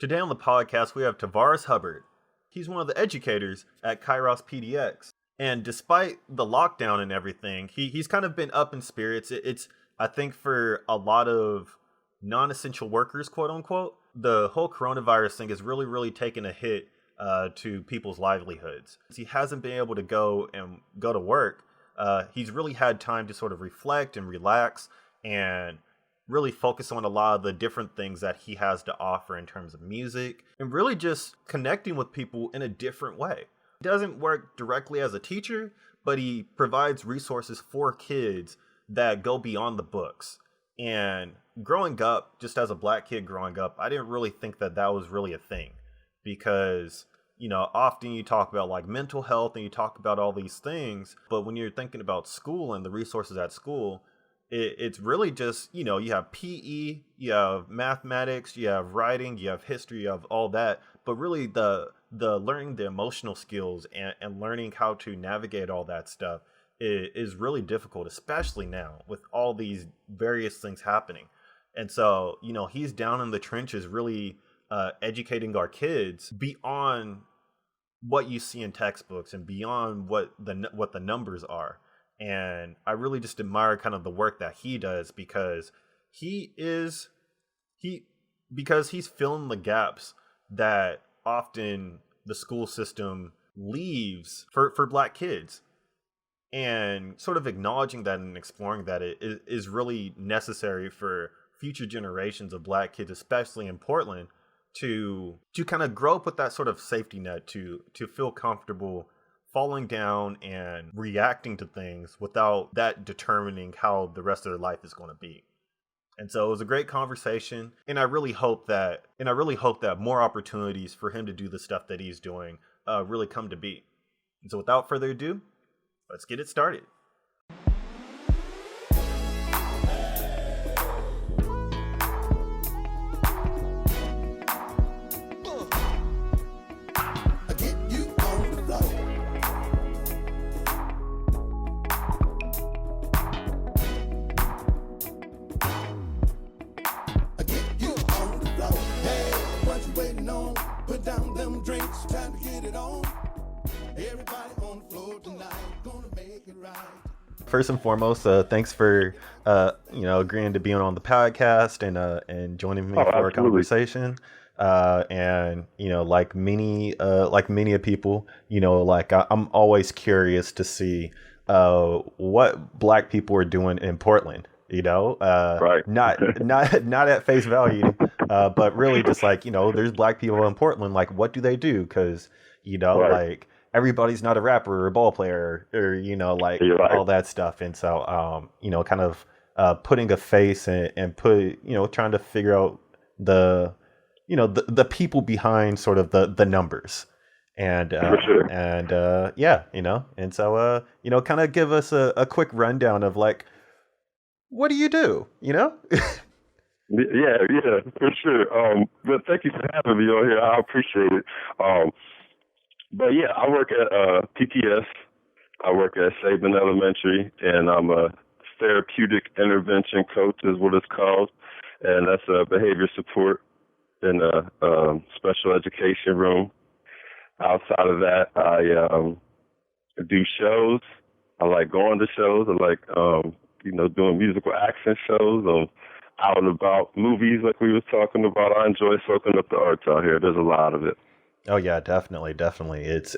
Today on the podcast, we have Tavares Hubbard. He's one of the educators at Kairos PDX. And despite the lockdown and everything, he's kind of been up in spirits. It's I think, for a lot of non-essential workers, quote unquote, the whole coronavirus thing has really taken a hit to people's livelihoods. He hasn't been able to go to work. He's really had time to sort of reflect and relax and really focus on a lot of the different things that he has to offer in terms of music and really just connecting with people in a different way. He doesn't work directly as a teacher, but he provides resources for kids that go beyond the books. And growing up, just as a black kid growing up, I didn't really think that was really a thing because, often you talk about like mental health and you talk about all these things, but when you're thinking about school and the resources at school, it's really just, you have PE, you have mathematics, you have writing, you have history, you have all that. But really the learning the emotional skills and learning how to navigate all that stuff is really difficult, especially now with all these various things happening. And so, he's down in the trenches really educating our kids beyond what you see in textbooks and beyond what the numbers are. And I really just admire kind of the work that he does because he's filling the gaps that often the school system leaves for black kids. And sort of acknowledging that and exploring that it is really necessary for future generations of black kids, especially in Portland, to kind of grow up with that sort of safety net to feel comfortable falling down and reacting to things without that determining how the rest of their life is going to be. And so it was a great conversation, and I really hope that more opportunities for him to do the stuff that he's doing really come to be. And so without further ado, let's get it started. First and foremost, thanks for agreeing to be on the podcast and joining me for a conversation. And like many people, I'm always curious to see what black people are doing in Portland. Right. Not at face value, but really just like there's black people in Portland. Like, what do they do? Because Right. like. Everybody's not a rapper or a ball player or, Right. all that stuff. And so, kind of putting a face and trying to figure out the people behind sort of the numbers. And, For sure. and and so, kind of give us a quick rundown of like, what do you do, Yeah, for sure. But thank you for having me on here. I appreciate it. But yeah, I work at PTS. I work at Saban Elementary, and I'm a therapeutic intervention coach is what it's called. And that's behavior support in a special education room. Outside of that, I do shows. I like going to shows. I like, doing musical accent shows. Out and about movies like we was talking about. I enjoy soaking up the arts out here. There's a lot of it. Oh yeah, definitely. It's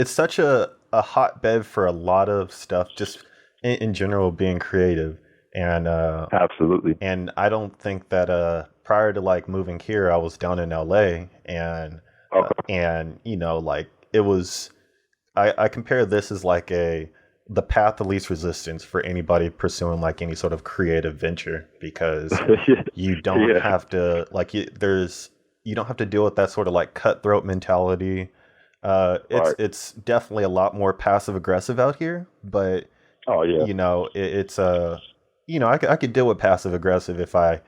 such a hotbed for a lot of stuff, just in general, being creative. And Absolutely. And I don't think that prior to like moving here, I was down in LA, and like it was. I compare this as like the path of least resistance for anybody pursuing like any sort of creative venture, because you don't have to you don't have to deal with that sort of like cutthroat mentality. Right. It's definitely a lot more passive aggressive out here, but Oh yeah. I could deal with passive aggressive if I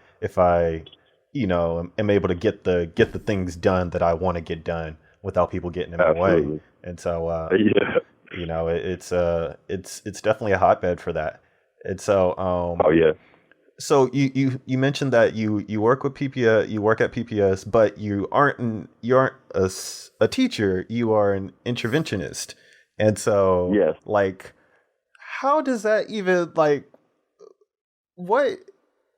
am able to get the things done that I want to get done without people getting in my way. Absolutely. And so Yeah. it's definitely a hotbed for that. And so Oh yeah. So you mentioned that you work with PPS, you work at PPS, but you aren't a teacher. You are an interventionist, and so Yes. like, how does that even like what?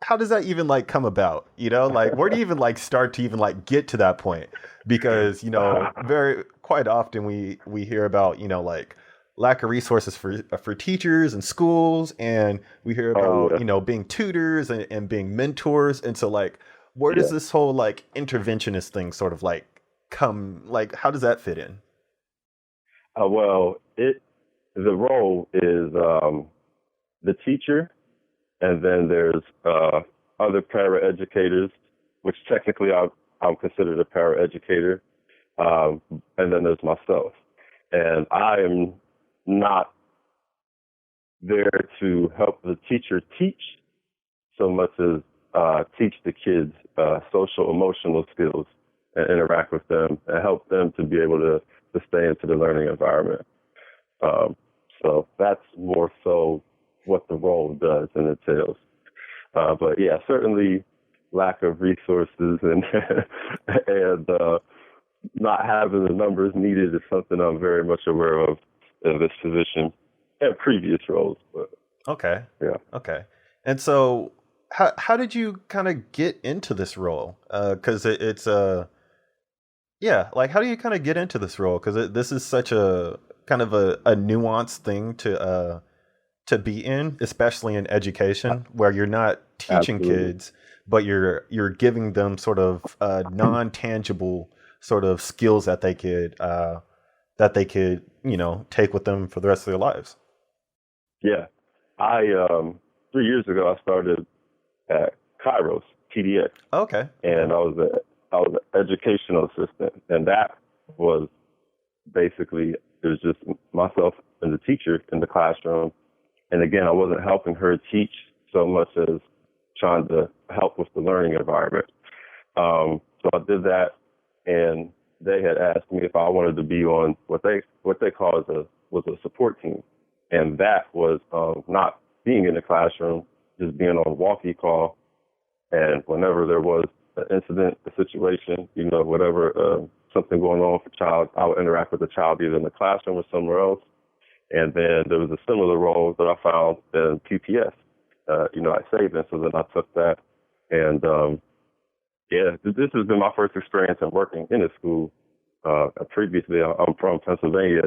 How does that even like come about? Like where do you even like start to even like get to that point? Because very quite often we hear about like lack of resources for teachers and schools, and we hear Oh about yeah. being tutors and being mentors, and so like where does Yeah. this whole like interventionist thing sort of like come, like how does that fit in? Well, the role is the teacher, and then there's other paraeducators, which technically I'm considered a paraeducator, and then there's myself, and I am not there to help the teacher teach so much as teach the kids social emotional skills and interact with them and help them to be able to stay into the learning environment. Um, so that's more so what the role does and entails. But yeah, certainly lack of resources and and not having the numbers needed is something I'm very much aware of in this position and previous roles. But Okay. yeah. Okay. And so how did you kind of get into this role? Because it's yeah, like how do you kind of get into this role? Because this is such a kind of a nuanced thing to be in, especially in education, where you're not teaching Absolutely. kids, but you're giving them sort of non tangible sort of skills that they could take with them for the rest of their lives. Yeah. I 3 years ago I started at Kairos PDX, Okay. and Okay. I was an educational assistant, and that was basically it was just myself and the teacher in the classroom. And again, I wasn't helping her teach so much as trying to help with the learning environment. So I did that, and they had asked me if I wanted to be on what they call was a support team, and that was not being in the classroom, just being on a walkie call, and whenever there was an incident, a situation, whatever something going on with the child, I would interact with the child either in the classroom or somewhere else. And then there was a similar role that I found in PPS, at Saban. So then I took that. And yeah, this has been my first experience in working in a school. Previously, I'm from Pennsylvania,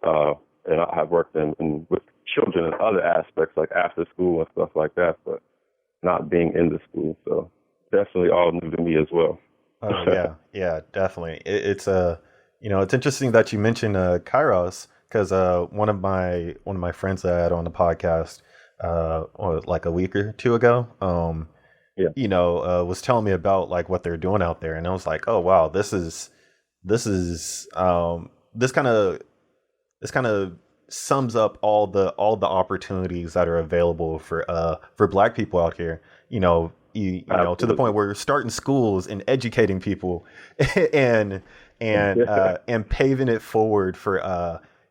and I have worked in with children in other aspects, like after school and stuff like that, but not being in the school. So definitely all new to me as well. Oh yeah, yeah, definitely. It's it's interesting that you mentioned Kairos, because one of my friends that I had on the podcast like a week or two ago, Yeah, was telling me about like what they're doing out there, and I was like, oh wow, this kind of this kind of sums up all the opportunities that are available for Black people out here. To the absolutely. point where you're starting schools and educating people, and and paving it forward for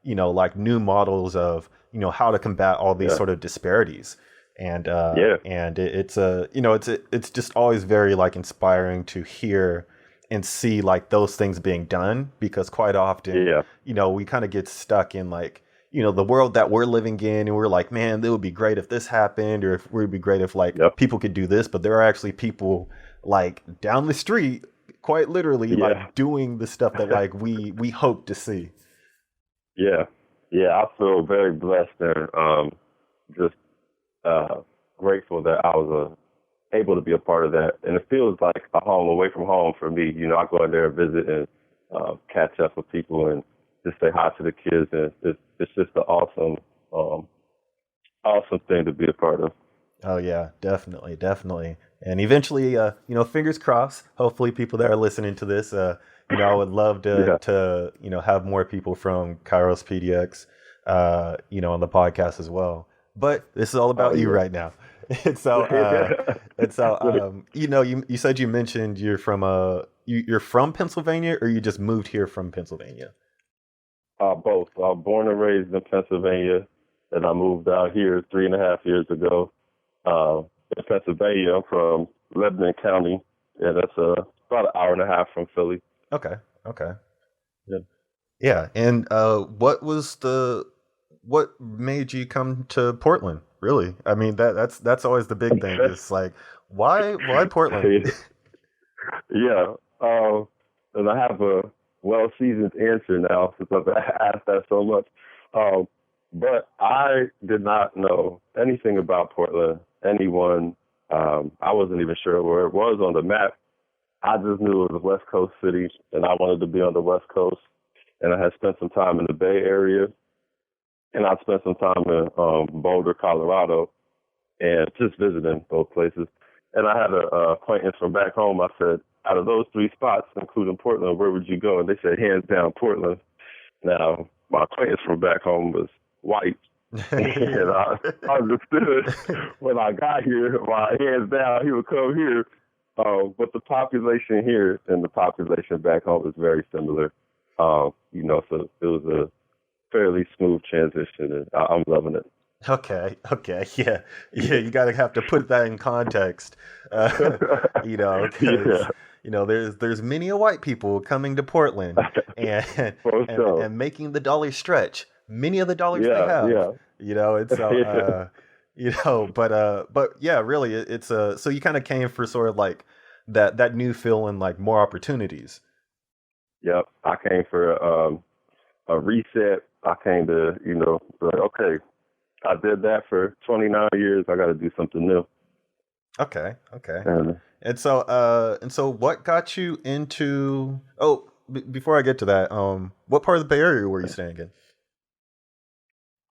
like new models of how to combat all these Yeah, sort of disparities. And yeah, it's just always very like inspiring to hear and see like those things being done, because quite often yeah. we kind of get stuck in like the world that we're living in, and we're like, man, it would be great if this happened, or if it would be great if like Yep. people could do this. But there are actually people like down the street, quite literally, Yeah. like doing the stuff that like we hope to see. Yeah. Yeah. I feel very blessed and just grateful that I was able to be a part of that. And it feels like a home away from home for me. I go in there and visit and catch up with people and just say hi to the kids. And it's just an um, awesome thing to be a part of. Oh yeah, definitely, definitely. And eventually, fingers crossed. Hopefully, people that are listening to this, I would love to Yeah. have more people from Kairos PDX, on the podcast as well. But this is all Oh, about you yeah. right now. And so, you said you mentioned you're from Pennsylvania, or you just moved here from Pennsylvania? Both. Born and raised in Pennsylvania, and I moved out here 3.5 years ago. in Pennsylvania. I'm from Lebanon County. Yeah, that's about an hour and a half from Philly. Okay. Okay. Yeah. Yeah. And what made you come to Portland? Really? I mean, that's always the big thing. It's like, why Portland? Yeah. And I have a well-seasoned answer now since I've asked that so much. But I did not know anything about Portland, anyone. I wasn't even sure where it was on the map. I just knew it was a West Coast city, and I wanted to be on the West Coast. And I had spent some time in the Bay Area, and I spent some time in Boulder, Colorado, and just visiting both places. And I had an acquaintance from back home. I said, out of those three spots, including Portland, where would you go? And they said, hands down, Portland. Now, my acquaintance from back home was white. And I understood when I got here, my hands down, he would come here. But the population here and the population back home is very similar. So it was a fairly smooth transition, and I'm loving it. Okay, yeah. You gotta have to put that in context, because there's many white people coming to Portland and making the dollar stretch. Many of the dollars they have, and so but yeah, really, it's so you kind of came for sort of like that new feeling, like more opportunities. Yep, I came for a reset. I came to like, okay. I did that for 29 years. I got to do something new. Okay. And so what got you into? Oh, before I get to that, what part of the Bay Area were you staying in?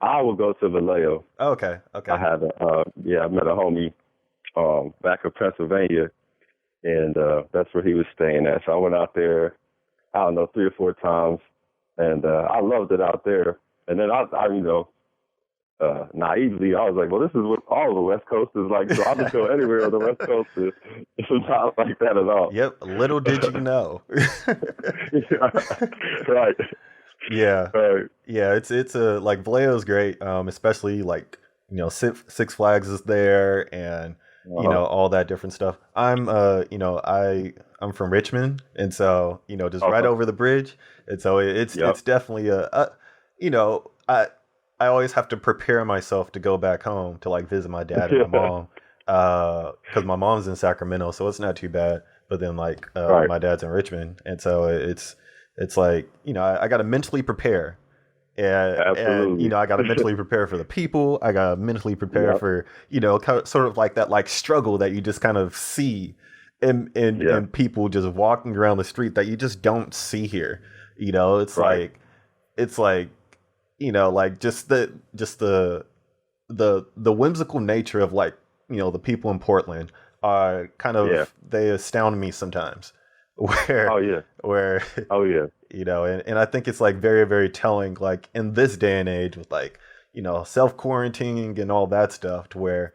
I will go to Vallejo. Oh, okay. I had I met a homie back in Pennsylvania, and that's where he was staying at. So I went out there, I don't know, 3 or 4 times, and I loved it out there. And then I naively, I was like, well, this is what all of the West Coast is like, so I'll just go anywhere on the West Coast. It's not like that at all. Yep, little did you know. Right. Yeah. Right. Yeah, it's like Vallejo's great, especially like, Six Flags is there, and all that different stuff. I'm I'm from Richmond, and so, just right over the bridge. And so it's definitely I always have to prepare myself to go back home to like visit my dad and my mom, because my mom's in Sacramento, so it's not too bad. But then like my dad's in Richmond, and so it's like I got to mentally prepare, and I got to mentally prepare for the people. I got to mentally prepare for kind of, sort of like that like struggle that you just kind of see in people just walking around the street that you just don't see here. It's like like just the whimsical nature of like, the people in Portland are kind of, they astound me sometimes where, and I think it's like very, very telling, like in this day and age with like, self-quarantining and all that stuff, to where,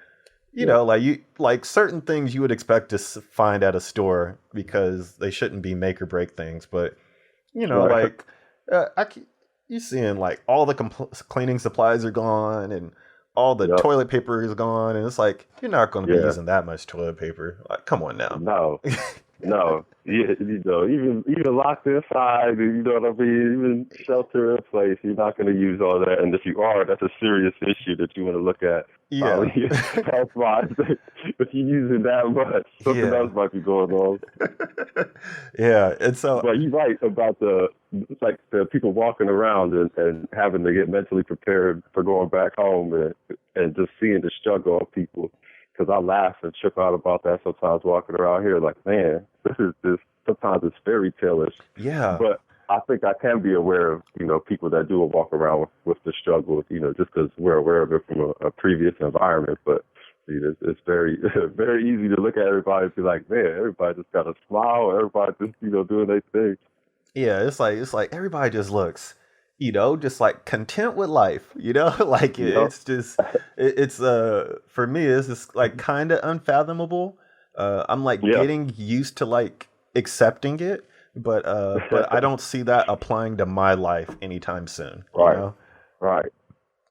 like certain things you would expect to find at a store because they shouldn't be make or break things. But, you're seeing like all the cleaning supplies are gone, and all the toilet paper is gone, and it's like, you're not going to be using that much toilet paper. Like, come on now. No. Even locked inside, what I mean? Even shelter in place, you're not going to use all that. And if you are, that's a serious issue that you want to look at. Yeah. That's why if you're using that much, something else might be going on. Yeah. And so, but you're right about the people walking around and having to get mentally prepared for going back home, and just seeing the struggle of people. Because I laugh and trip out about that sometimes walking around here. Like, man, sometimes it's fairy tale-ish. Yeah. But I think I can be aware of, people that do walk around with the struggle, just because we're aware of it from a previous environment. But it's very, very easy to look at everybody and be like, man, everybody just got a smile, everybody just, doing their thing. Yeah, it's like everybody just looks, just like content with life, like it's just, it's for me, it's just like kind of unfathomable. I'm like getting used to like accepting it, but I don't see that applying to my life anytime soon. Right.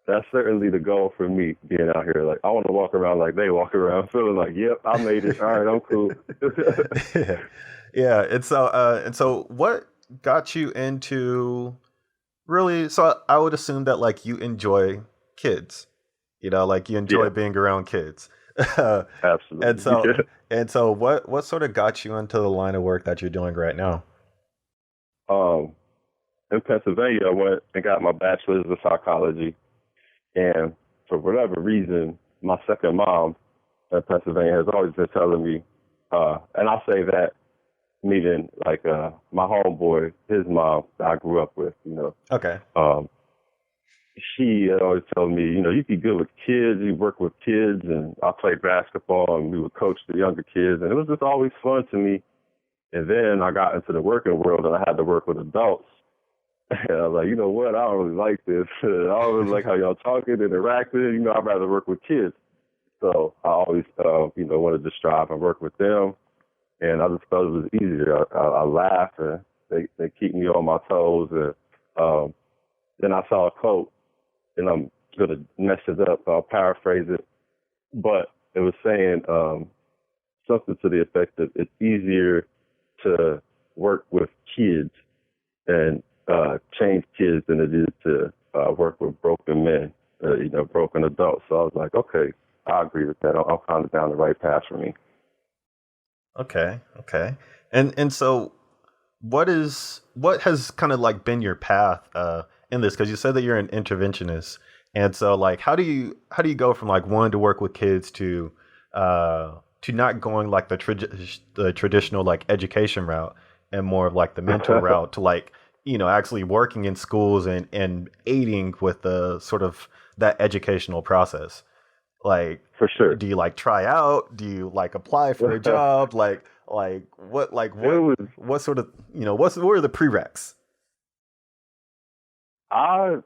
that's certainly the goal for me being out here. Like, I want to walk around like they walk around, feeling like, yep, I made it. All right, I'm cool. Yeah. Yeah. And so what got you into really? So I would assume that like you enjoy kids, like you enjoy Yeah, being around kids. And absolutely. so, Yeah. what sort of got you into the line of work that you're doing right now? Um, in Pennsylvania, I went and got my bachelor's of psychology, and for whatever reason, my second mom in Pennsylvania has always been telling me, and I say that meaning like my homeboy, his mom that I grew up with, Okay. she had always told me, you be good with kids, you work with kids, and I played basketball and we would coach the younger kids, and it was just always fun to me. And then I got into the working world and I had to work with adults. And I was like, you know what, I don't really like this. I don't really like how y'all talking, interacting. I'd rather work with kids. So I always, wanted to strive and work with them. And I just thought it was easier. I laugh and they keep me on my toes. And then I saw a quote, and I'm going to mess it up. I'll paraphrase it. But it was saying something to the effect that it's easier to work with kids and change kids than it is to work with broken men, broken adults. So I was like, okay, I agree with that. I'm kind of down the right path for me. Okay. Okay. And so what has kind of like been your path in this? Because you said that you're an interventionist. And so like how do you go from like wanting to work with kids to not going like the traditional like education route and more of like the mental route to like, actually working in schools and aiding with the sort of that educational process? Like, For sure. do you like try out? Do you like apply for a job? What sort of, what are the prereqs? I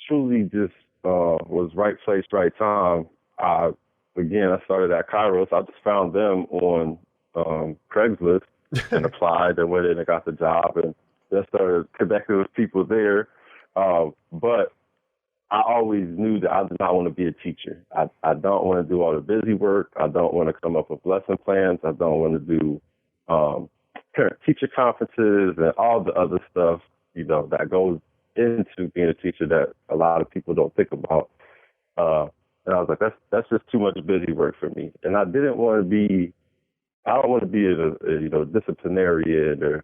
truly just was right place, right time. I started at Kairos. I just found them on Craigslist and applied and went in and got the job and just started connecting with people there. But I always knew that I did not want to be a teacher. I don't want to do all the busy work. I don't want to come up with lesson plans. I don't want to do parent-teacher conferences and all the other stuff, that goes into being a teacher that a lot of people don't think about. And I was like, that's just too much busy work for me. And I don't want to be a disciplinarian or,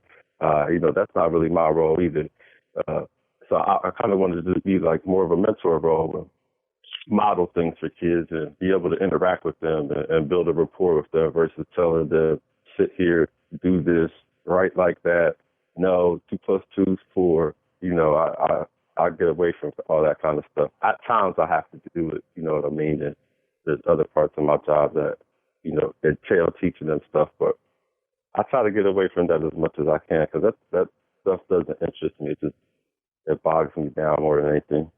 that's not really my role either. So I kind of wanted to be like more of a mentor role and model things for kids and be able to interact with them and build a rapport with them versus telling them, sit here, do this, write like that. No, 2 + 2 is 4. I get away from all that kind of stuff. At times I have to do it, you know what I mean? And there's other parts of my job that, entail teaching them stuff, but I try to get away from that as much as I can because that stuff doesn't interest me. It bogs me down more than anything.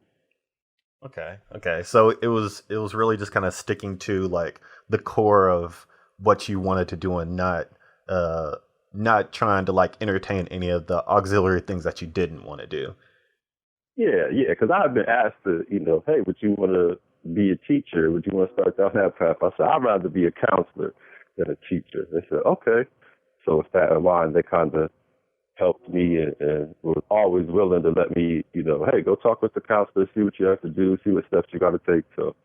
Okay. Okay. So it was really just kind of sticking to like the core of what you wanted to do and not trying to like entertain any of the auxiliary things that you didn't want to do. Yeah, because I've been asked to, hey, would you want to be a teacher? Would you want to start down that path? I said, I'd rather be a counselor than a teacher. They said, okay. So with that in mind, they kind of helped me and was always willing to let me, hey, go talk with the counselor, see what you have to do, see what steps you got to take. So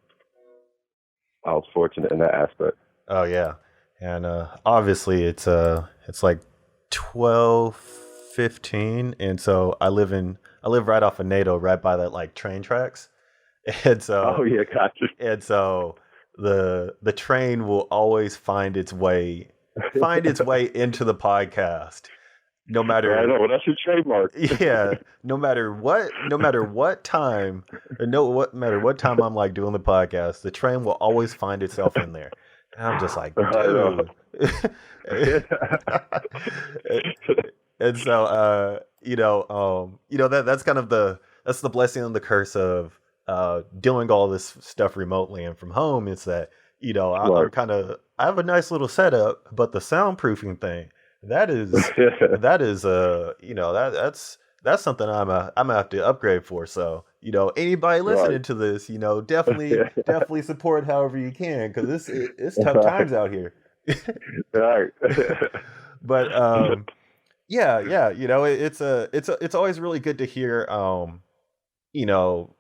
I was fortunate in that aspect. Oh yeah, and obviously it's like 12:15, and so I live right off of NATO, right by that like train tracks, and so oh yeah, gotcha. And so the train will always find its way into the podcast. No matter, I know, well, that's your trademark. Yeah, no matter what time, no matter what time I'm like doing the podcast, the train will always find itself in there. And I'm just like, dude. And so, that's kind of that's the blessing and the curse of doing all this stuff remotely and from home. Is that I have a nice little setup, but the soundproofing thing. That's something I'm gonna have to upgrade for. So anybody Right. listening to this, definitely support however you can, because it's tough times out here. Right. But yeah, it's always really good to hear, you know,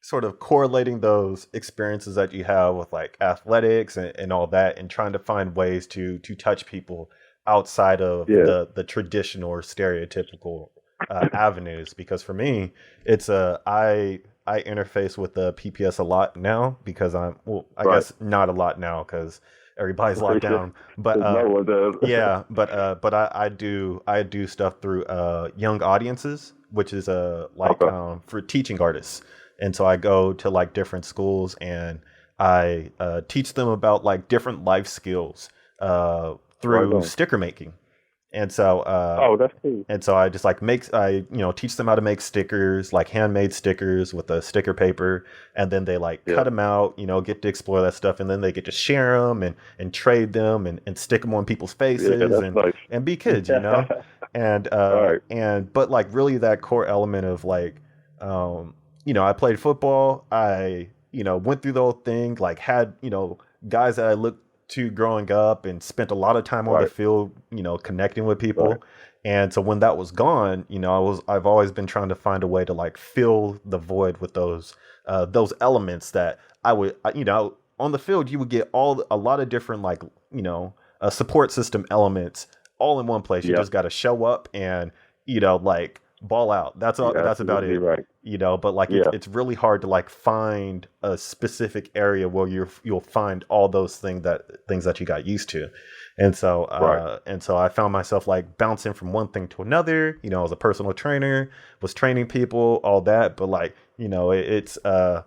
sort of correlating those experiences that you have with like athletics and all that, and trying to find ways to touch people outside of Yeah. the traditional or stereotypical avenues. Because for me, it's I interface with the PPS a lot now, because I Right. guess not a lot now because everybody's locked down, but No one does. yeah, but I do stuff through young audiences, which is Okay. for teaching artists. And so I go to like different schools, and I teach them about like different life skills Right through on. sticker making. And so Oh, that's cool. I just like teach them how to make stickers, like handmade stickers with a sticker paper, and then they like cut Yeah. them out, get to explore that stuff, and then they get to share them and trade them and stick them on people's Yeah, faces that's and nice. and be kids, and Right. but like really that core element of like, I played football, I went through the whole thing, like had guys that I looked to growing up, and spent a lot of time on the Right. field, connecting with Right. people. And so when that was gone, I've always been trying to find a way to like fill the void with those elements that I would, on the field you would get a lot of different like, support system elements all in one place. You Yep. just got to show up and, like ball out. That's all. You're That's about absolutely it. right. But like Yeah. it's really hard to like find a specific area where you'll find all those things that you got used to. And so Right. I found myself like bouncing from one thing to another, as a personal trainer, was training people, all that. But like, it's kind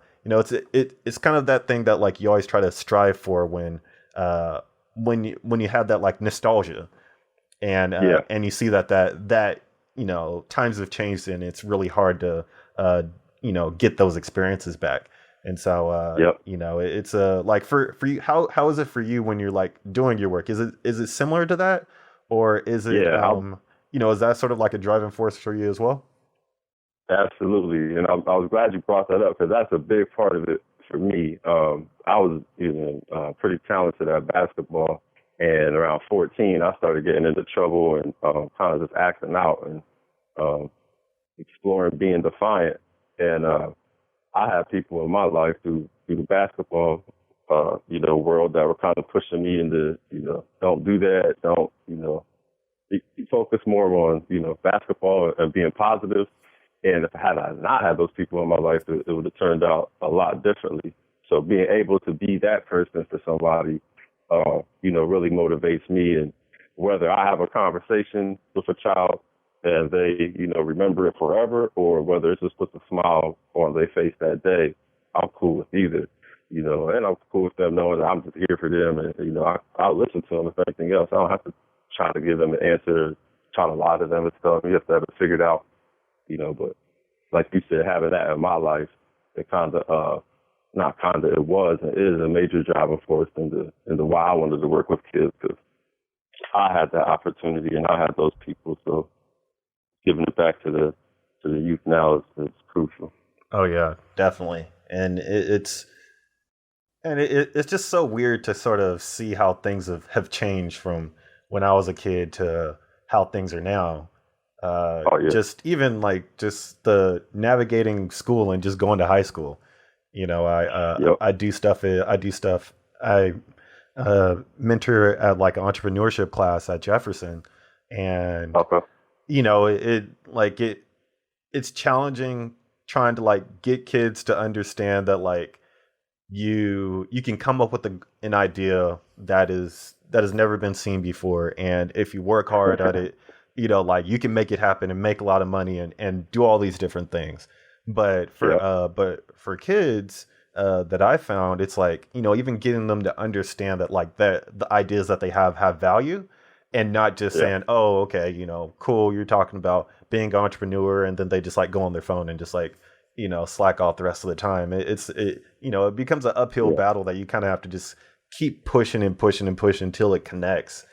of that thing that like you always try to strive for when you have that like nostalgia, Yeah. and you see that times have changed, and it's really hard to get those experiences back. And so Yep. it's like for you, how is it for you when you're like doing your work? Is it similar to that, or is it Yeah. is that sort of like a driving force for you as well? Absolutely. And I was glad you brought that up, because that's a big part of it for me. I was even pretty talented at basketball. And around 14, I started getting into trouble and kind of just acting out and exploring being defiant. And I had people in my life through the basketball, world that were kind of pushing me into, don't do that, don't, you focus more on, basketball and being positive. And if I not had those people in my life, it would have turned out a lot differently. So being able to be that person for somebody, really motivates me. And whether I have a conversation with a child and they, remember it forever, or whether it just puts a smile on their face that day, I'm cool with either, and I'm cool with them knowing that I'm just here for them. And, I'll listen to them if anything else. I don't have to try to give them an answer, try to lie to them and stuff. You have to have it figured out, but like you said, having that in my life, it it was and is a major driving force into why I wanted to work with kids, because I had that opportunity and I had those people. So giving it back to the youth now is crucial. Oh yeah, definitely. And it's just so weird to sort of see how things have changed from when I was a kid to how things are now. Oh yeah. Just even like just the navigating school and just going to high school. Yep. I do stuff. I mentor at like an entrepreneurship class at Jefferson, and Okay. it's challenging trying to like get kids to understand that like you can come up with an idea that has never been seen before, and if you work hard at it, like you can make it happen and make a lot of money and do all these different things. But for kids that I found, it's like, even getting them to understand that like the ideas that they have value, and not just Yeah. saying, oh, okay, cool, you're talking about being an entrepreneur, and then they just like go on their phone and just like, slack off the rest of the time. It becomes an uphill Yeah. battle that you kind of have to just keep pushing and pushing and pushing until it connects.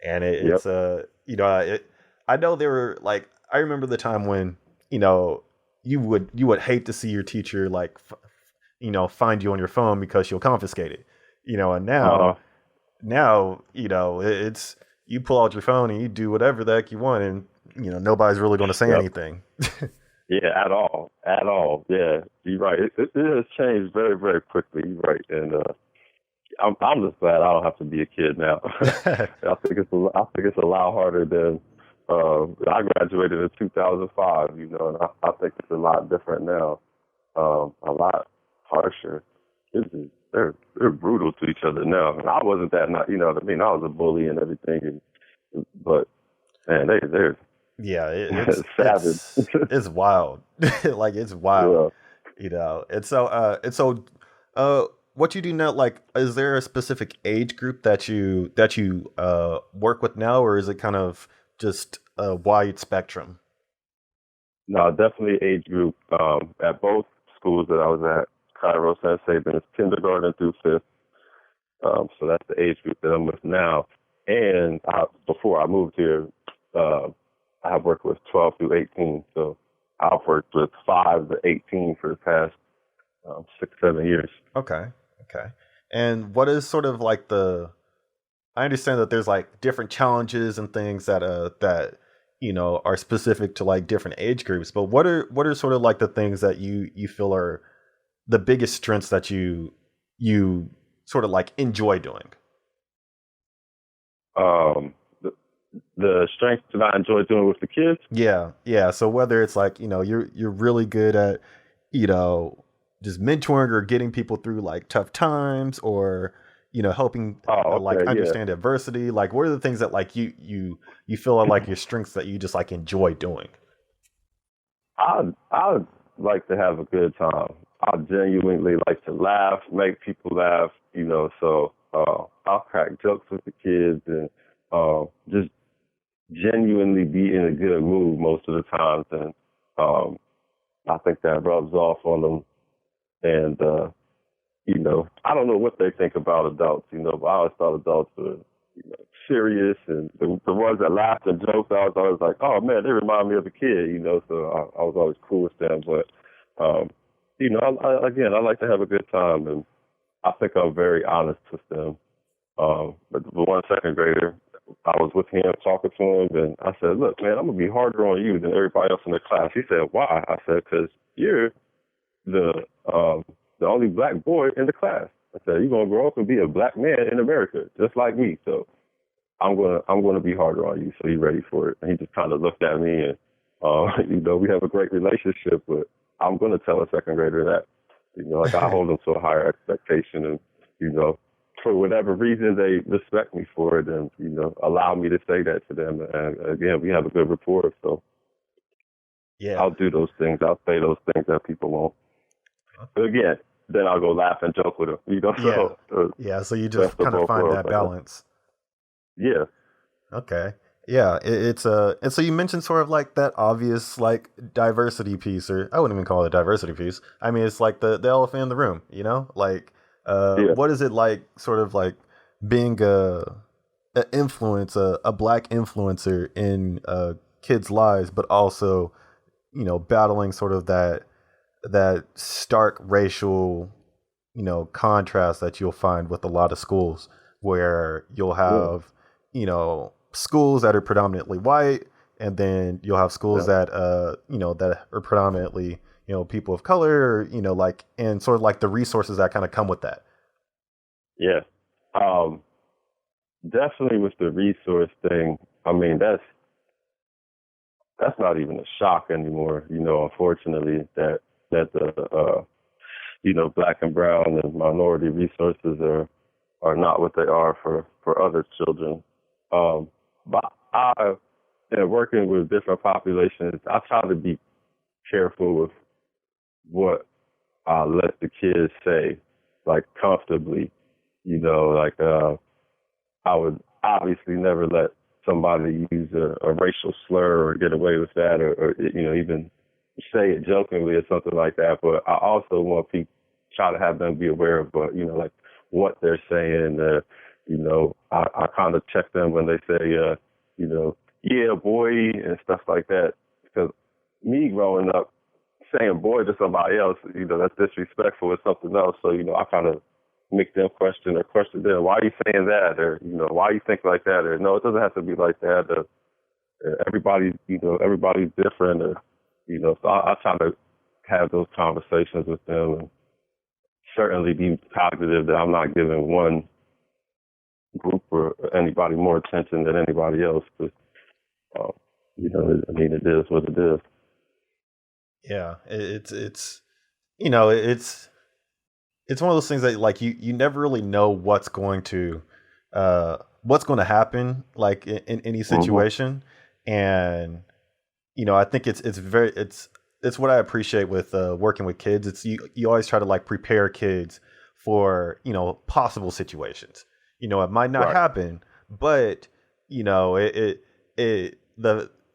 And Yep. it's I know they were like, I remember the time when, you would hate to see your teacher like find you on your phone because she'll confiscate it. And Uh-huh. now it's you pull out your phone and you do whatever the heck you want, and nobody's really going to say Yep. anything. Yeah, at all. Yeah, you're right. It has changed very, very quickly. You're right, and I'm just glad I don't have to be a kid now. I think it's a lot harder than I graduated in 2005. And I think it's a lot different now. A lot harsher. They're brutal to each other now. And I wasn't that. Not, you know what I mean? I was a bully and everything, but man, they're Yeah, savage. it's wild. Like it's wild. And so what you do now, like, is there a specific age group that you work with now, or is it kind of just a wide spectrum? No, definitely age group. At both schools that I was at, Kairos and Saban, it's kindergarten through fifth. So that's the age group that I'm with now. And before I moved here, I have worked with 12 through 18. So I've worked with 5 to 18 for the past 6, 7 years. Okay. Okay. And what is sort of like I understand that there's like different challenges and things that are specific to like different age groups, but what are sort of like the things that you feel are the biggest strengths that you sort of like enjoy doing? Um, the strength that I enjoy doing with the kids. Yeah, yeah. So whether it's like, you're really good at, you know, just mentoring or getting people through like tough times, or, helping Oh, like okay, yeah. understand adversity, like what are the things that like you feel are like your strengths that you just like enjoy doing? I like to have a good time. I genuinely like to laugh, make people laugh, so I'll crack jokes with the kids and just genuinely be in a good mood most of the times. And I think that rubs off on them. And, I don't know what they think about adults, but I always thought adults were, serious. And the ones that laughed and joked, I was always like, oh, man, they remind me of a kid, so I was always cool with them. But, I like to have a good time, and I think I'm very honest with them. But the one second grader, I was with him talking to him, and I said, look, man, I'm going to be harder on you than everybody else in the class. He said, why? I said, because you're the only black boy in the class. I said, you're going to grow up and be a black man in America, just like me. So I'm gonna be harder on you. So you ready for it? And he just kind of looked at me, and we have a great relationship, but I'm gonna tell a second grader that, like I hold them to a higher expectation, and for whatever reason they respect me for it, and allow me to say that to them. And again, we have a good rapport, so Yeah. I'll do those things. I'll say those things that people won't. But again, then I'll go laugh and joke with them. Yeah. So Yeah. So you that's just the kind of both find worlds, that I guess. balance. Yeah. Okay. Yeah, it's and so you mentioned sort of like that obvious like diversity piece, or I wouldn't even call it a diversity piece. I mean, it's like the elephant in the room, Like Yeah. what is it like sort of like being a black influencer in kids' lives, but also, battling sort of that stark racial, contrast that you'll find with a lot of schools, where you'll Yeah. have, schools that are predominantly white, and then you'll have schools Yeah. that are predominantly, people of color, or, like, and sort of like the resources that kind of come with that. Yeah. Definitely with the resource thing, I mean, that's not even a shock anymore, unfortunately, that the black and brown and minority resources are not what they are for other children. But in working with different populations, I try to be careful with what I let the kids say, like comfortably, like I would obviously never let somebody use a racial slur or get away with that, or even say it jokingly or something like that. But I also want people try to have them be aware of like what they're saying. I kind of check them when they say yeah boy and stuff like that, because me growing up, saying boy to somebody else, that's disrespectful or something else. So, I kind of make them question them. Why are you saying that? Or, why you think like that? Or no, it doesn't have to be like that. Or, everybody's different. Or, so I try to have those conversations with them and certainly be cognitive that I'm not giving one group or anybody more attention than anybody else. But, it is what it is. Yeah, it's it's one of those things that like you never really know what's going to happen like in any situation. And I think it's what I appreciate with working with kids. It's you always try to like prepare kids for possible situations. It might not happen, but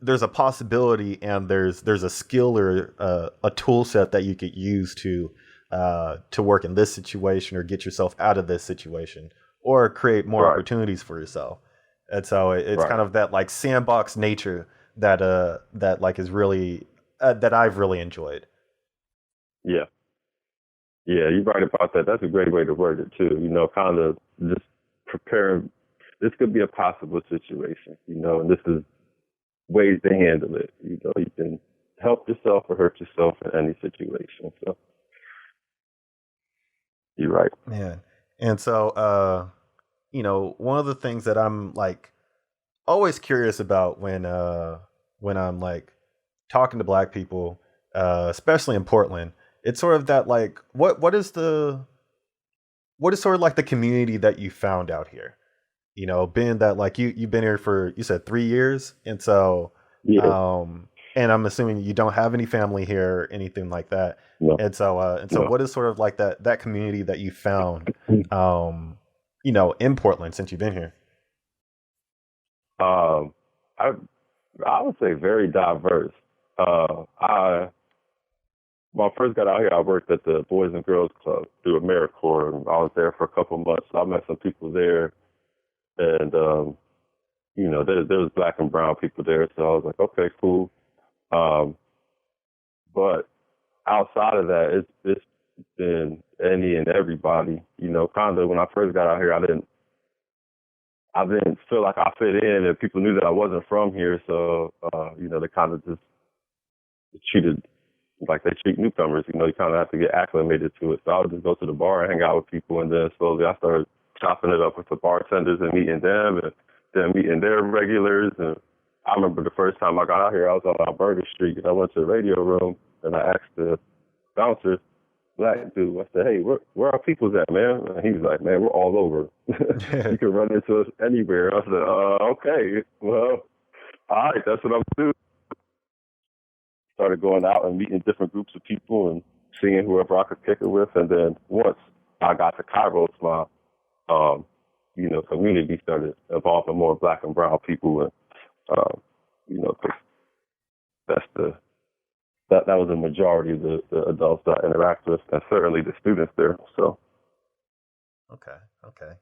there's a possibility, and there's a skill or a tool set that you could use to work in this situation or get yourself out of this situation or create more opportunities for yourself. And so it's kind of that like sandbox nature that like is really that I've really enjoyed. Yeah, you're right about that. That's a great way to word it too. Kind of just preparing. This could be a possible situation, and this is ways to handle it. You can help yourself or hurt yourself in any situation. So you're right. Man. And so, one of the things that I'm like always curious about when I'm like talking to Black people, especially in Portland, it's sort of that like what is sort of like the community that you found out here? Being that like you've been here for, you said 3 years, and so and I'm assuming you don't have any family here or anything like that. No. And so what is sort of like that community that you found in Portland since you've been here? I would say very diverse. When I first got out here, I worked at the Boys and Girls Club through AmeriCorps, and I was there for a couple of months. So I met some people there, and there was Black and brown people there, so I was like, okay, cool. But outside of that, it's been any and everybody. Kind of when I first got out here, I didn't feel like I fit in, and people knew that I wasn't from here, so they kind of just treated like they treat newcomers. You kind of have to get acclimated to it. So I would just go to the bar and hang out with people, and then slowly I started chopping it up with the bartenders and meeting them, and then meeting their regulars. And I remember the first time I got out here, I was on Alberta Street, and I went to the radio room, and I asked the bouncer, Black dude, I said, hey, where are people's at, man? And he was like, man, we're all over. You can run into us anywhere. I said, okay, well, all right, that's what I'm doing. Started going out and meeting different groups of people and seeing whoever I could kick it with. And then once I got to Kairos, my community started involving more Black and brown people. And, that was the majority of the adults that I interact with, and certainly the students there. So. Okay.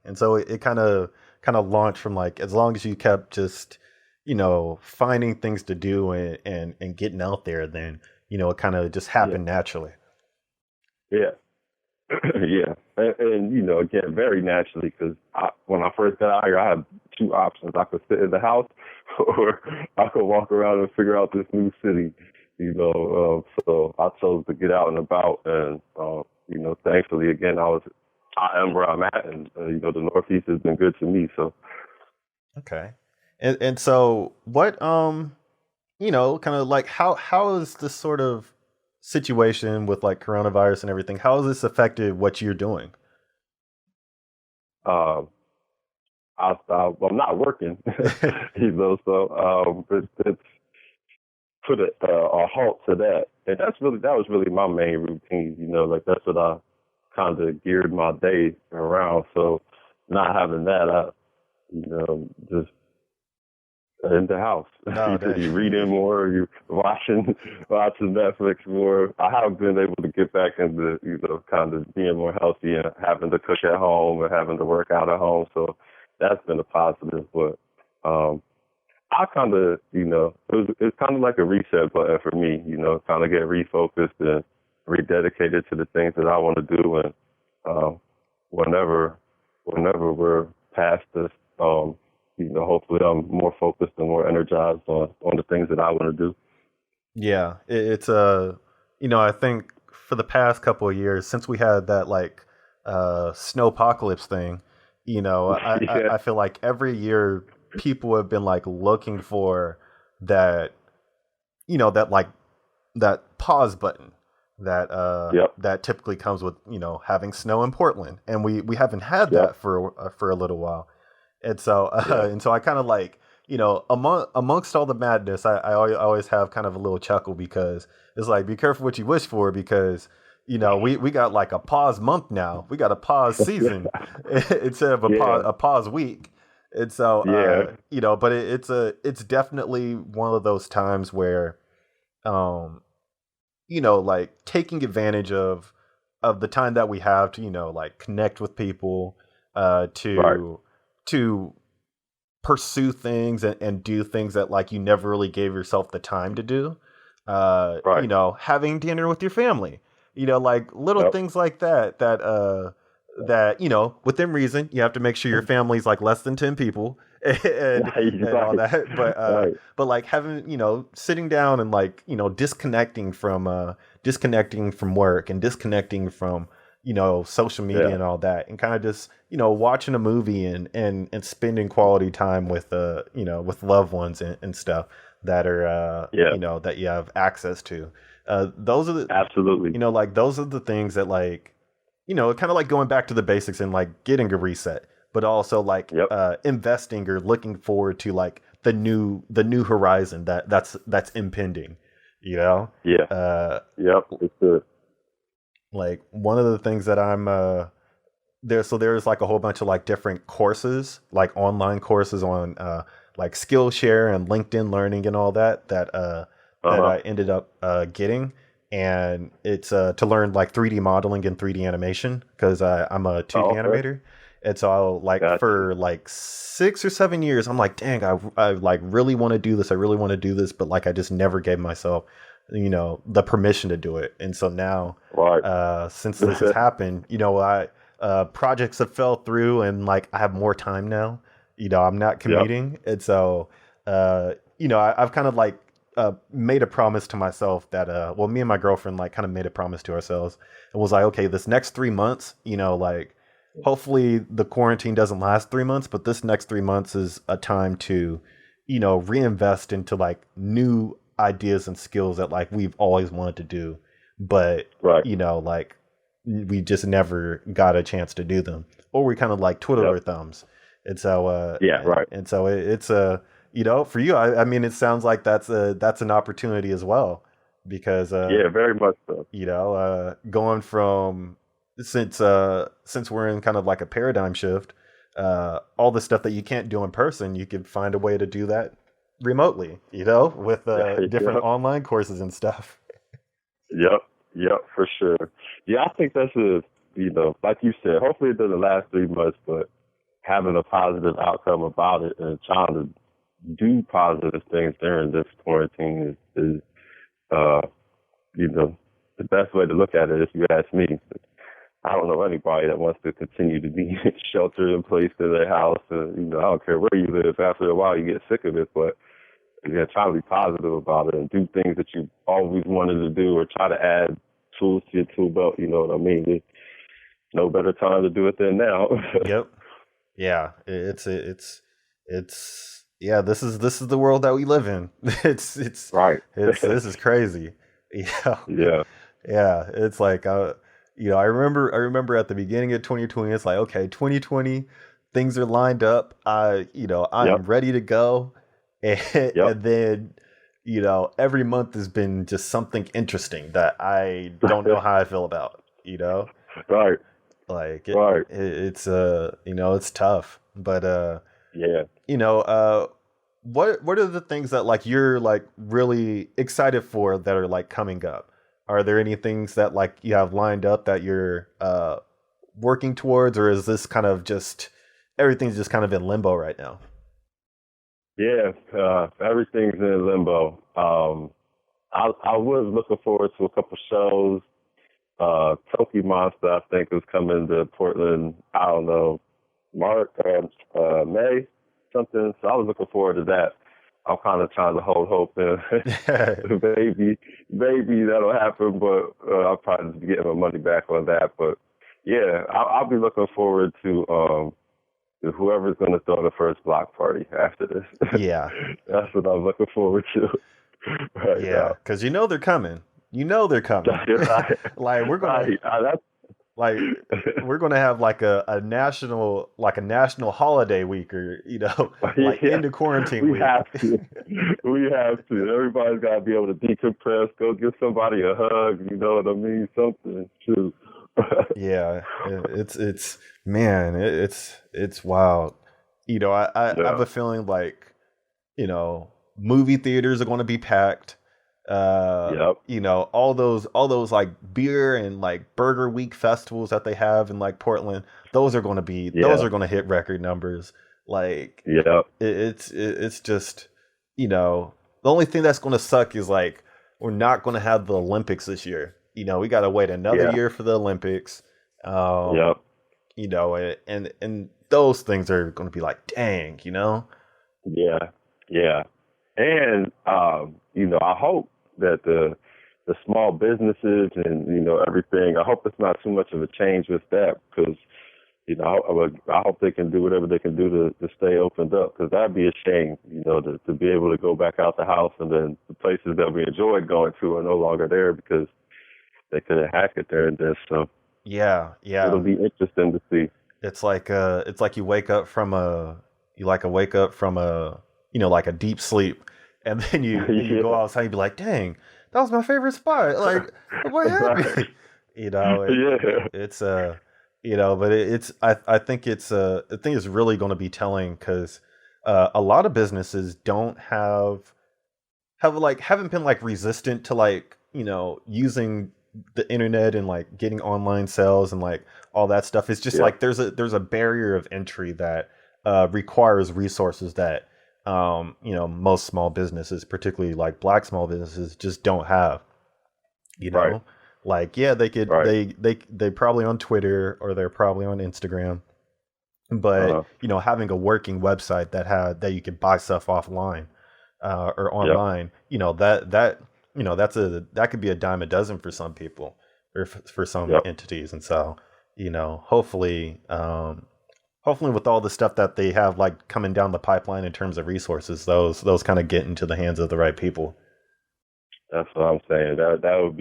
And so it kind of launched from like, as long as you kept just, finding things to do and getting out there, then, it kind of just happened naturally. Yeah. Yeah. And, again, very naturally, because when I first got out here, I had two options. I could sit in the house or I could walk around and figure out this new city, so I chose to get out and about. And, thankfully, again, I am where I'm at, and, the Northeast has been good to me. So. Okay. And so what, kind of like how is this sort of situation with like coronavirus and everything, how has this affected what you're doing? I'm not working, so it's put a halt to that. And that was really my main routine, like that's what I kind of geared my day around. So not having that, just in the house. You reading more, you watching Netflix more. I haven't been able to get back into, kind of being more healthy and having to cook at home or having to work out at home. So that's been a positive. But I kind of, it's kind of like a reset button for me, kind of get refocused and rededicated to the things that I want to do. And whenever we're past this, hopefully I'm more focused and more energized on the things that I want to do. Yeah, it's I think for the past couple of years since we had that like snowpocalypse thing, I feel like every year people have been like looking for that, that pause button that typically comes with having snow in Portland, and we haven't had that for a little while, and so I kind of like amongst all the madness, I always have kind of a little chuckle because it's like, be careful what you wish for, because we got like a pause month now, we got a pause season instead of a pause week. And so but it's definitely one of those times where like taking advantage of the time that we have to like connect with people, to pursue things and do things that like you never really gave yourself the time to do. Having dinner with your family, like little things like that within reason. You have to make sure your family's like less than 10 people and all that. But like having, sitting down and like, disconnecting from work and disconnecting from, social media and all that, and kind of just, watching a movie and spending quality time with, with loved ones and stuff that are, that you have access to. Those are absolutely, like those are the things that like, kind of like going back to the basics and like getting a reset, but also like investing or looking forward to like the new horizon that's impending, it's good. Like one of the things that I'm there's like a whole bunch of like different courses, like online courses on like Skillshare and LinkedIn Learning and all that that I ended up getting. And it's to learn like 3D modeling and 3D animation, because I'm a 2D animator. And so I'll like for like 6 or 7 years, I'm like, dang, I like really want to do this. I really want to do this. But like, I just never gave myself, the permission to do it. And so now, since this has happened, projects have fell through, and like I have more time now, I'm not commuting. And so, I've kind of like, made a promise to myself that me and my girlfriend like kind of made a promise to ourselves, and was like, okay, this next 3 months, like hopefully the quarantine doesn't last 3 months, but this next 3 months is a time to reinvest into like new ideas and skills that like we've always wanted to do, but like we just never got a chance to do them, or we kind of like twiddled our thumbs. And so and so it's for you, I mean, it sounds like that's an opportunity as well, because very much so. Going from since we're in kind of like a paradigm shift, all the stuff that you can't do in person, you can find a way to do that remotely, with different online courses and stuff. Yep, for sure. Yeah, I think that's like you said, hopefully it doesn't last 3 months, but having a positive outcome about it and trying to do positive things during this quarantine is the best way to look at it, if you ask me. I don't know anybody that wants to continue to be sheltered in place in their house. And, I don't care where you live. After a while, you get sick of it. But try to be positive about it and do things that you always wanted to do, or try to add tools to your tool belt. You know what I mean? There's no better time to do it than now. Yep. Yeah. It's yeah. This is the world that we live in. It's right. This is crazy. Yeah. Yeah. It's like I remember at the beginning of 2020, it's like, okay, 2020, things are lined up. I am ready to go. And then, every month has been just something interesting that I don't know how I feel about, Right. Like, right. It's it's tough, but, what are the things that like you're like really excited for that are like coming up? Are there any things that like you have lined up that you're working towards, or is this kind of just everything's just kind of in limbo right now? Yeah, everything's in limbo. I was looking forward to a couple shows. Toki Monster, I think, is coming to Portland. I don't know, March or May, something. So I was looking forward to that. I'm kind of trying to hold hope and maybe that'll happen, but I'll probably just be getting my money back on that. But yeah, I'll be looking forward to whoever's going to throw the first block party after this. Yeah. That's what I'm looking forward to right Yeah, now. because you know they're coming. You know they're coming. Right. Like we're gonna Right. like we're gonna have like a national holiday week, or like Yeah, into quarantine we week. have to. We have to. Everybody's got to be able to decompress, go give somebody a hug, you know what I mean? Something, too. Yeah, it's man, it's wild. I have Yeah. a feeling like movie theaters are going to be packed. Yep. All those like beer and like burger week festivals that they have in like Portland, those are going to Yeah. hit record numbers. Like Yep. it's just the only thing that's going to suck is like we're not going to have the Olympics this year. We got to wait another Yeah. year for the Olympics. Yep. And those things are going to be like, dang. Yeah. Yeah. And, I hope that the small businesses and, everything, I hope it's not too much of a change with that because, I hope they can do whatever they can do to stay opened up because that'd be a shame, to be able to go back out the house and then the places that we enjoyed going to are no longer there because they couldn't hack it there and this. So Yeah, it'll yeah. be interesting to see. It's like you wake up from a like a deep sleep, and then you go Yeah. outside and be like, dang, that was my favorite spot. Like, what Right. happened? Yeah. It's but I think it's really going to be telling because a lot of businesses don't haven't been like resistant to like using the internet and like getting online sales and like all that stuff. It's just Yeah. like there's a barrier of entry that requires resources that most small businesses, particularly like black small businesses, just don't have. you Right. know like yeah, they could Right. they probably on Twitter or they're probably on Instagram, but Uh-huh. having a working website that you can buy stuff offline or Yep. online, that could be a dime a dozen for some people or for some Yep. entities. And so, hopefully with all the stuff that they have like coming down the pipeline in terms of resources, those kind of get into the hands of the right people. That's what I'm saying. That would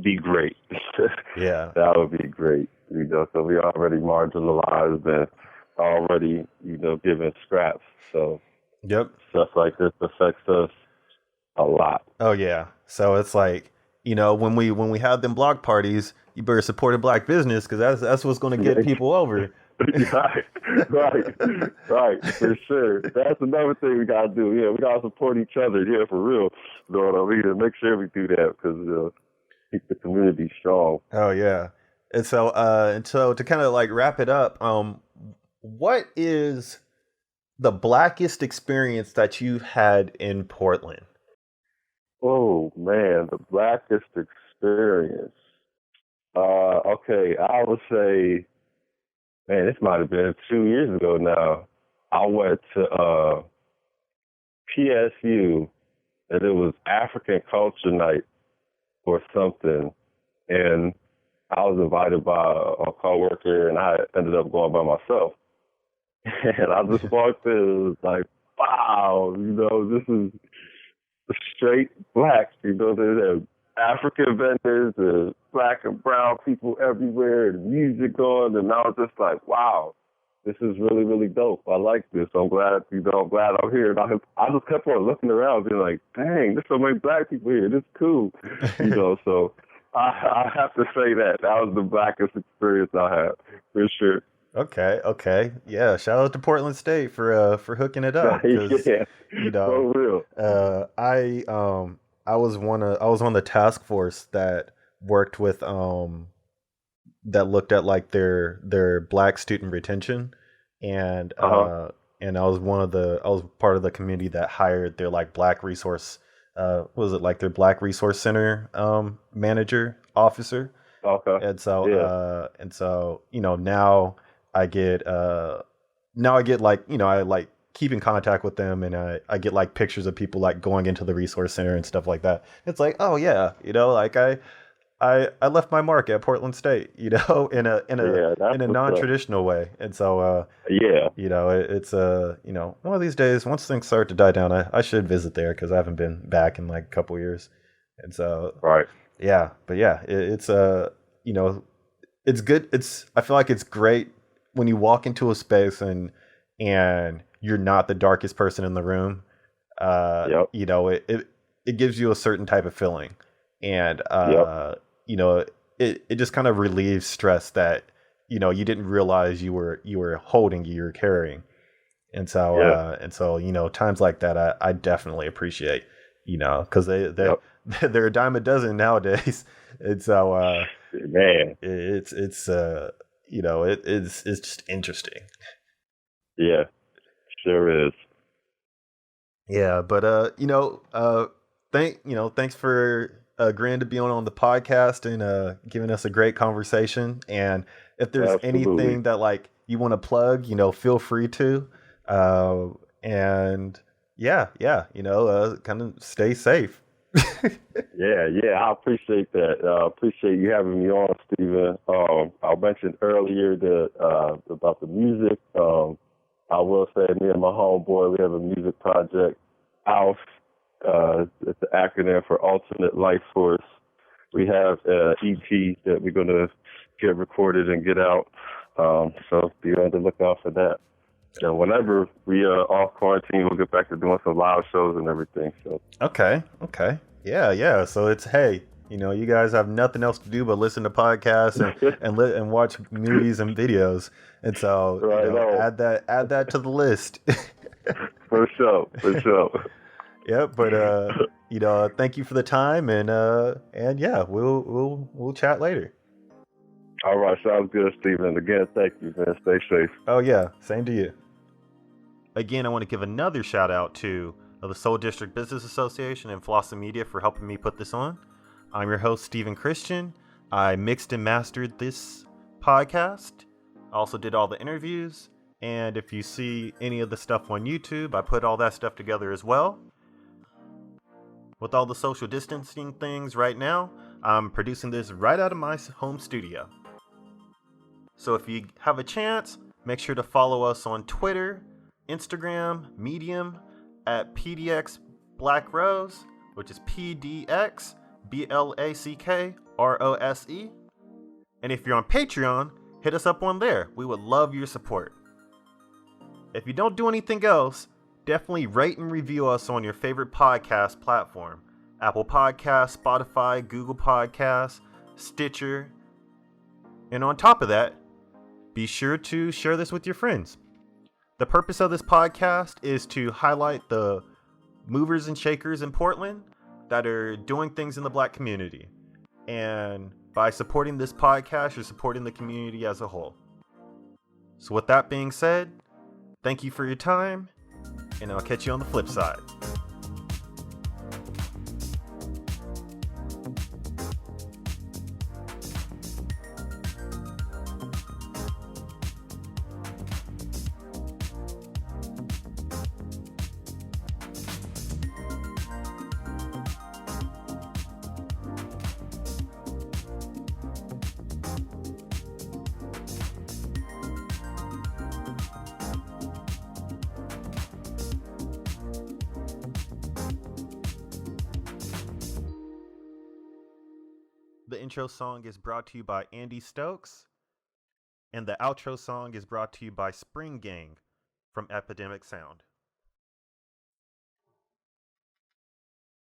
be great. Yeah. That would be great. So we already marginalized and already, given scraps. So Yep. stuff like this affects us a lot. Oh yeah. So it's like, when we have them block parties, you better support a black business because that's what's going to get people over. Right, right, for sure. That's another thing we gotta do. Yeah, we gotta support each other. Yeah, for real. You know what I mean? And make sure we do that because keep the community strong. Oh yeah. And so to kind of like wrap it up, what is the blackest experience that you've had in Portland? Oh man, the blackest experience. Okay, I would say, man, this might have been 2 years ago now. I went to PSU and it was African Culture Night or something, and I was invited by a coworker, and I ended up going by myself. And I just walked in, and it was like, wow, this is straight black. There's African vendors, and black and brown people everywhere, and music on, and I was just like, wow, this is really, really dope. I like this. I'm glad, I'm glad I'm here. And I just kept on looking around, being like, dang, there's so many black people here. This is cool. So I have to say that was the blackest experience I had, for sure. Okay. Yeah, shout out to Portland State for hooking it up because Yeah, you for know real. I was on the task force that worked with that looked at like their black student retention, and Uh-huh. and I was part of the community that hired their like Black Resource, what was it, like their Black Resource Center manager officer. Okay. Yeah. And so now I get now I get like I like keep in contact with them, and I get like pictures of people like going into the resource center and stuff like that. It's like, oh yeah, like I left my mark at Portland State, Yeah, that's in a what's up. non-traditional way. And so Yeah. it's one of these days, once things start to die down, I should visit there because I haven't been back in like a couple years. And so Right. yeah, but yeah, it's it's good. I feel like it's great when you walk into a space and you're not the darkest person in the room. Yep. It gives you a certain type of feeling, and Yep. it just kind of relieves stress that you didn't realize you were holding, you were carrying. Yeah. And so times like that I definitely appreciate, because Yep. they're a dime a dozen nowadays. And so Man. it's just interesting. Yeah. Sure is. Yeah, but thanks for agreeing to be on the podcast and giving us a great conversation. And if there's Absolutely. anything that like you want to plug, feel free to. Uh, and kind of stay safe. Yeah, I appreciate that. Appreciate you having me on, Stephen. I mentioned earlier that about the music. I will say, me and my homeboy, we have a music project, A.L.F. It's the acronym for Alternate Life Force. We have an EP that we're going to get recorded and get out. So be on the lookout for that. And whenever we are off quarantine, we'll get back to doing some live shows and everything. So Okay. Yeah. So it's, hey, you guys have nothing else to do but listen to podcasts and watch movies and videos, and so right on. add that to the list. For sure. Yep. But thank you for the time, and yeah, we'll chat later. All right, sounds good, Stephen. Again, thank you, man. Stay safe. Oh yeah, same to you. Again, I want to give another shout out to the Soul District Business Association and Flossa Media for helping me put this on. I'm your host, Stephen Christian. I mixed and mastered this podcast. I also did all the interviews. And if you see any of the stuff on YouTube, I put all that stuff together as well. With all the social distancing things right now, I'm producing this right out of my home studio. So if you have a chance, make sure to follow us on Twitter, Instagram, Medium, at PDX Black Rose, which is PDX BLACKROSE. And if you're on Patreon, hit us up on there. We would love your support. If you don't do anything else, definitely rate and review us on your favorite podcast platform. Apple Podcasts, Spotify, Google Podcasts, Stitcher. And on top of that, be sure to share this with your friends. The purpose of this podcast is to highlight the movers and shakers in Portland that are doing things in the Black community. And by supporting this podcast, you're supporting the community as a whole. So with that being said, thank you for your time, and I'll catch you on the flip side. The intro song is brought to you by Andy Stokes, and the outro song is brought to you by Spring Gang from Epidemic Sound.